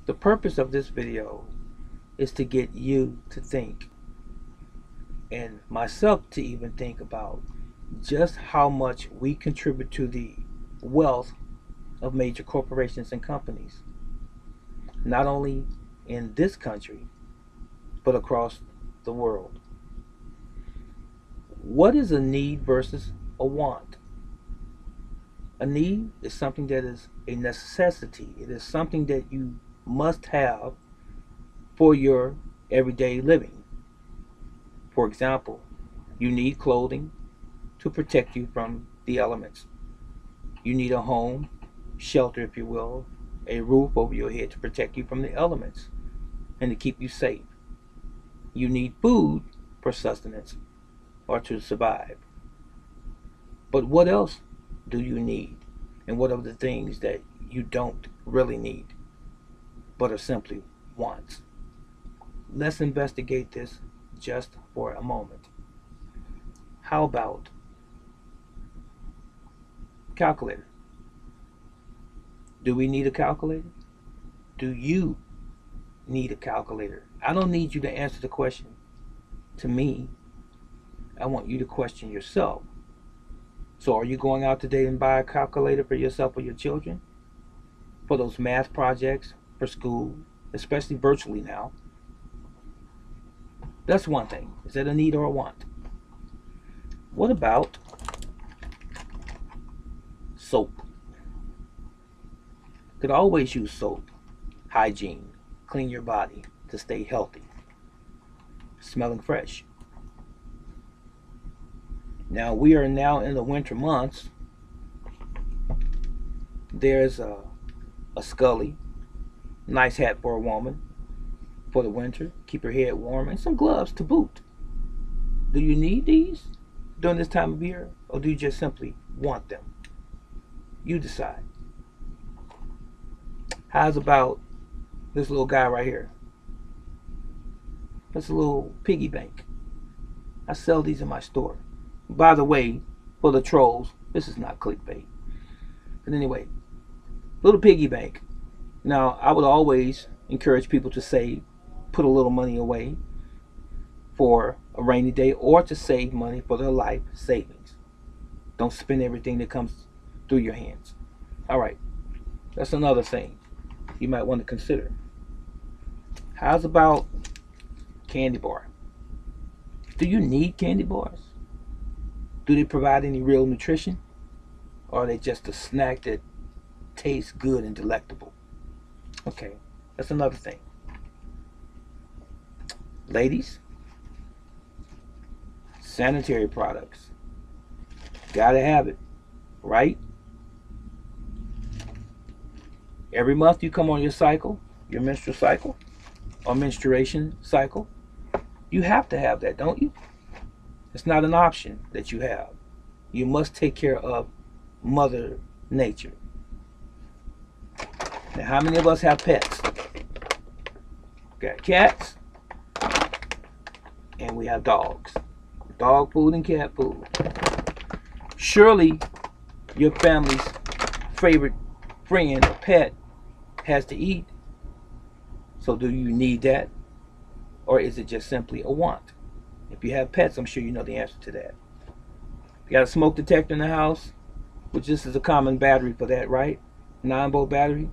The purpose of this video is to get you to think, and myself to even think about just how much we contribute to the wealth of major corporations and companies, not only in this country, but across the world. What is a need versus a want? A need is something that is a necessity. It is something that you must have for your everyday living. For example, you need clothing to protect you from the elements. You need a home, shelter if you will, a roof over your head to protect you from the elements and to keep you safe. You need food for sustenance or to survive. But what else do you need? And what are the things that you don't really need but are simply wants? Let's investigate this just for a moment. How about calculator? Do we need a calculator? Do you need a calculator? I don't need you to answer the question to me. I want you to question yourself. So are you going out today and buy a calculator for yourself or your children? For those math projects, for school, especially virtually now? That's one thing. Is that a need or a want? What about soap? Could always use soap. Hygiene. Clean your body to stay healthy. Smelling fresh. Now we are now in the winter months. There's a Scully, nice hat for a woman for the winter, keep her head warm, and some gloves to boot. Do you need these during this time of year, or do you just simply want them? You decide. How's about this little guy right here? That's a little piggy bank. I sell these in my store. By the way, for the trolls, this is not clickbait. But anyway, little piggy bank. Now, I would always encourage people to save, put a little money away for a rainy day or to save money for their life savings. Don't spend everything that comes through your hands. All right, that's another thing you might want to consider. How's about candy bar? Do you need candy bars? Do they provide any real nutrition? Or are they just a snack that tastes good and delectable? Okay, that's another thing. Ladies, sanitary products. Gotta have it, right? Every month you come on your cycle, your menstrual cycle, or menstruation cycle, you have to have that, don't you? It's not an option that you have. You must take care of Mother Nature. Now, how many of us have pets? Got cats, and we have dogs. Dog food and cat food. Surely your family's favorite friend or pet has to eat. So do you need that? Or is it just simply a want? If you have pets, I'm sure you know the answer to that. You got a smoke detector in the house, which this is a common battery for that, right? 9-volt battery.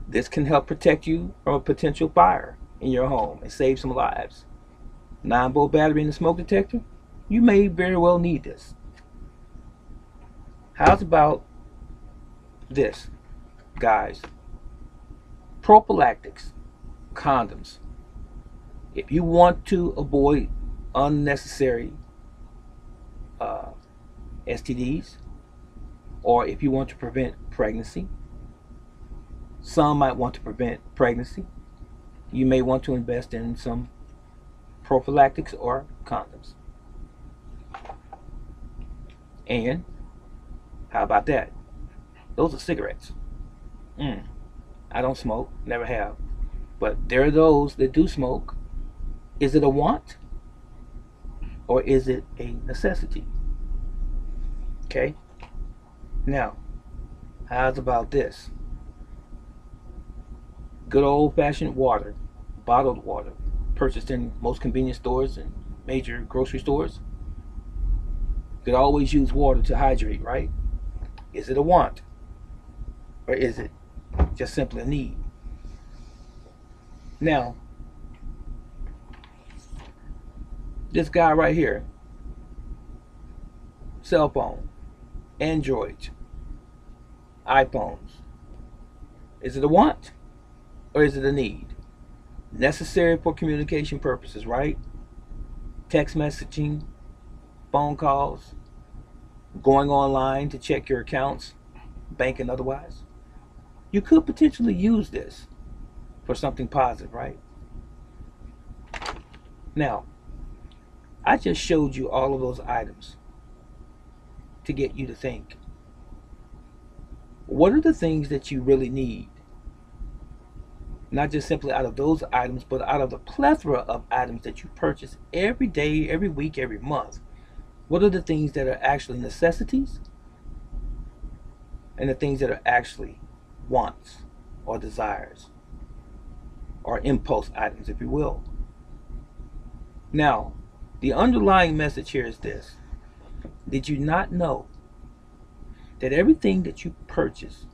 This can help protect you from a potential fire in your home and save some lives. 9-volt battery in the smoke detector? You may very well need this. How's about this, guys? Prophylactics, condoms. If you want to avoid unnecessary STDs, or if you want to prevent pregnancy, some might want to prevent pregnancy, you may want to invest in some prophylactics or condoms. And how about that? Those are cigarettes. I don't smoke, never have, but there are those that do smoke. Is it a want or is it a necessity? Okay. Now, how's about this? Good old-fashioned water, bottled water, purchased in most convenience stores and major grocery stores. You could always use water to hydrate, right? Is it a want? Or is it just simply a need? Now, this guy right here, cell phone, Androids, iPhones. Is it a want or is it a need? Necessary for communication purposes, right? Text messaging, phone calls, going online to check your accounts, bank and otherwise. You could potentially use this for something positive, right? Now, I just showed you all of those items to get you to think. What are the things that you really need? Not just simply out of those items, but out of the plethora of items that you purchase every day, every week, every month. What are the things that are actually necessities and the things that are actually wants or desires or impulse items, if you will? Now, the underlying message here is this. Did you not know that everything that you purchase,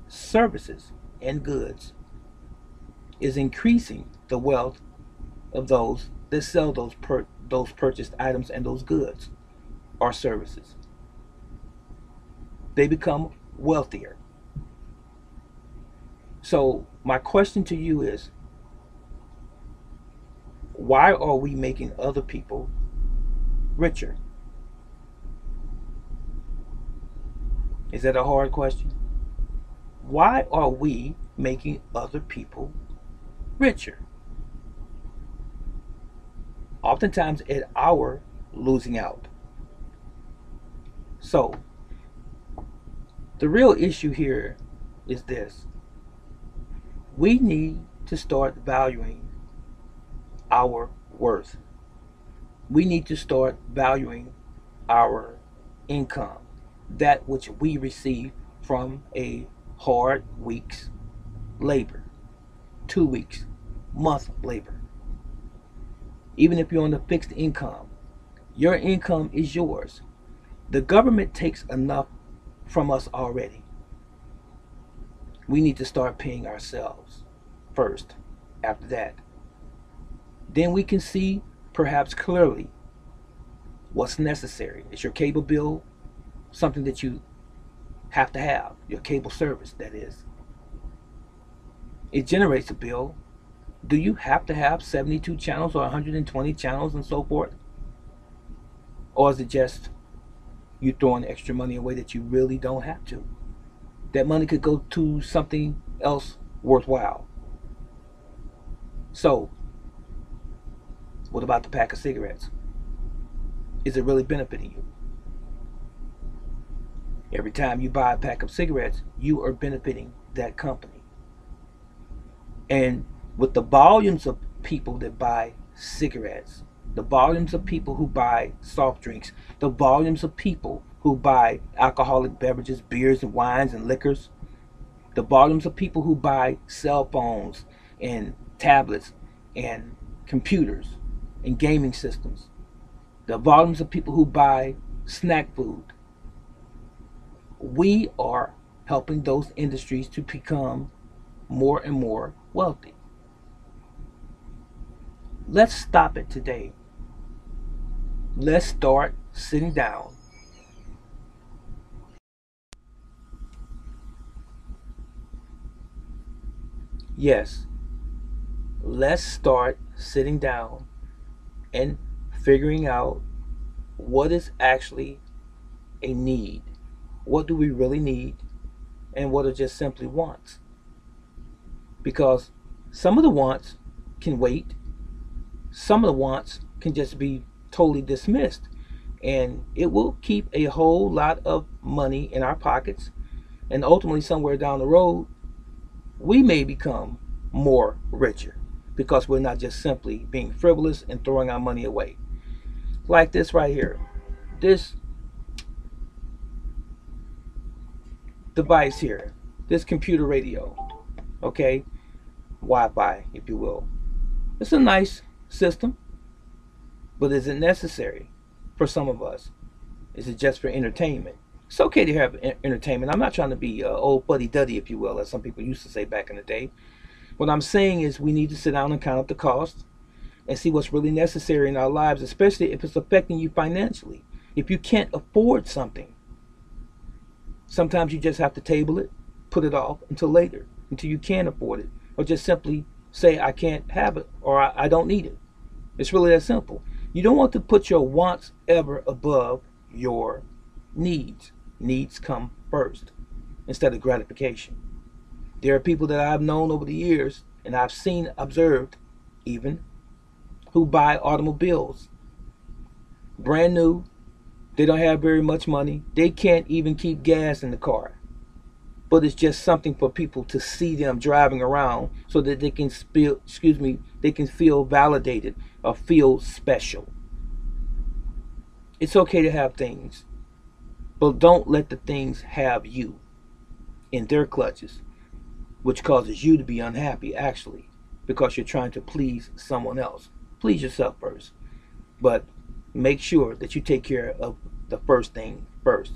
services and goods, is increasing the wealth of those that sell those purchased items and those goods or services? They become wealthier. So my question to you is, why are we making other people richer? Is that a hard question? Why are we making other people richer? Oftentimes at our losing out. So the real issue here is this. We need to start valuing our worth. We need to start valuing our income, that which we receive from a hard week's labor, 2 weeks, month labor. Even if you're on a fixed income, your income is yours. The government takes enough from us already. We need to start paying ourselves first. After that, then we can see perhaps clearly what's necessary. Is your cable bill something that you have to have? Your cable service, that is. It generates a bill. Do you have to have 72 channels or 120 channels and so forth? Or is it just you throwing extra money away that you really don't have to? That money could go to something else worthwhile. So, what about the pack of cigarettes? Is it really benefiting you? Every time you buy a pack of cigarettes, you are benefiting that company. And with the volumes of people that buy cigarettes, the volumes of people who buy soft drinks, the volumes of people who buy alcoholic beverages, beers and wines and liquors, the volumes of people who buy cell phones and tablets and computers and gaming systems, the volumes of people who buy snack food, we are helping those industries to become more and more wealthy. Let's stop it today. Let's start sitting down. Yes, let's start sitting down and figuring out what is actually a need. What do we really need? And what are just simply wants? Because some of the wants can wait. Some of the wants can just be totally dismissed. And it will keep a whole lot of money in our pockets. And ultimately, somewhere down the road, we may become more richer because we're not just simply being frivolous and throwing our money away. Like this right here. This device here. This computer radio. Okay? Wi-Fi, if you will. It's a nice system, but is it necessary for some of us? Is it just for entertainment? It's okay to have entertainment. I'm not trying to be old fuddy-duddy, if you will, as some people used to say back in the day. What I'm saying is we need to sit down and count up the costs and see what's really necessary in our lives, especially if it's affecting you financially. If you can't afford something, sometimes you just have to table it, put it off until later, until you can afford it, or just simply say, I can't have it, or I don't need it. It's really that simple. You don't want to put your wants ever above your needs. Needs come first instead of gratification. There are people that I've known over the years, and I've seen, observed even, who buy automobiles brand new. They don't have very much money. They can't even keep gas in the car. But it's just something for people to see them driving around so that they can they can feel validated or feel special. It's okay to have things, but don't let the things have you in their clutches, which causes you to be unhappy actually, because you're trying to please someone else. Please yourself first, but make sure that you take care of the first thing first,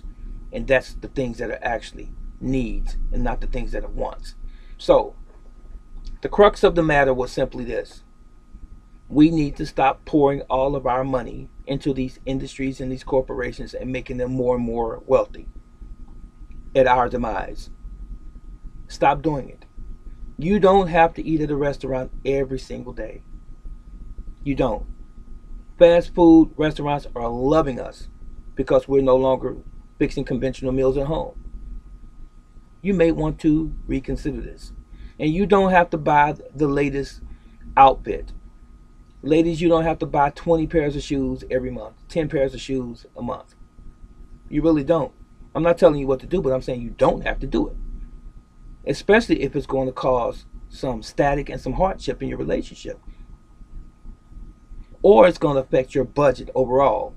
and that's the things that are actually needs and not the things that are wants. So the crux of the matter was simply this: we need to stop pouring all of our money into these industries and these corporations and making them more and more wealthy at our demise. Stop doing it. You don't have to eat at a restaurant every single day. You don't. Fast food restaurants are loving us because we're no longer fixing conventional meals at home. You may want to reconsider this. And you don't have to buy the latest outfit. Ladies, you don't have to buy 20 pairs of shoes every month, 10 pairs of shoes a month. You really don't. I'm not telling you what to do, but I'm saying you don't have to do it. Especially if it's going to cause some static and some hardship in your relationship. Or it's going to affect your budget overall.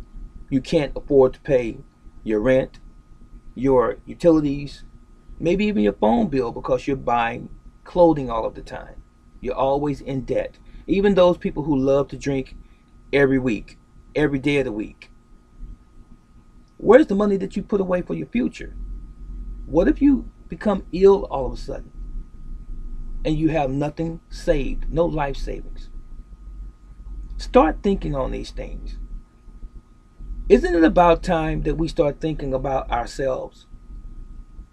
You can't afford to pay your rent, your utilities, maybe even your phone bill because you're buying clothing all of the time. You're always in debt. Even those people who love to drink every week, every day of the week. Where's the money that you put away for your future? What if you become ill all of a sudden and you have nothing saved, no life savings? Start thinking on these things. Isn't it about time that we start thinking about ourselves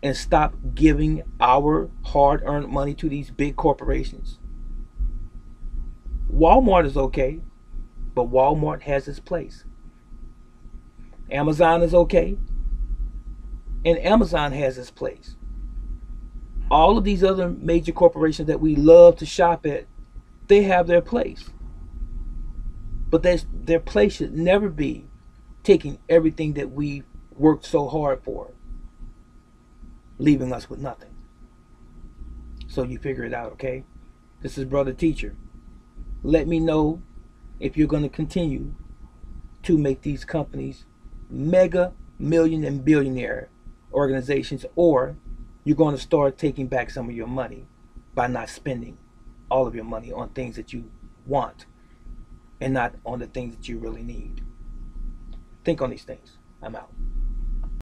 and stop giving our hard-earned money to these big corporations? Walmart is okay, but Walmart has its place. Amazon is okay, and Amazon has its place. All of these other major corporations that we love to shop at, they have their place. But their place should never be taking everything that we worked so hard for, leaving us with nothing. So you figure it out, okay? This is Brother Teacher. Let me know if you're going to continue to make these companies mega million and billionaire organizations, or you're going to start taking back some of your money by not spending all of your money on things that you want and not on the things that you really need. Think on these things. I'm out.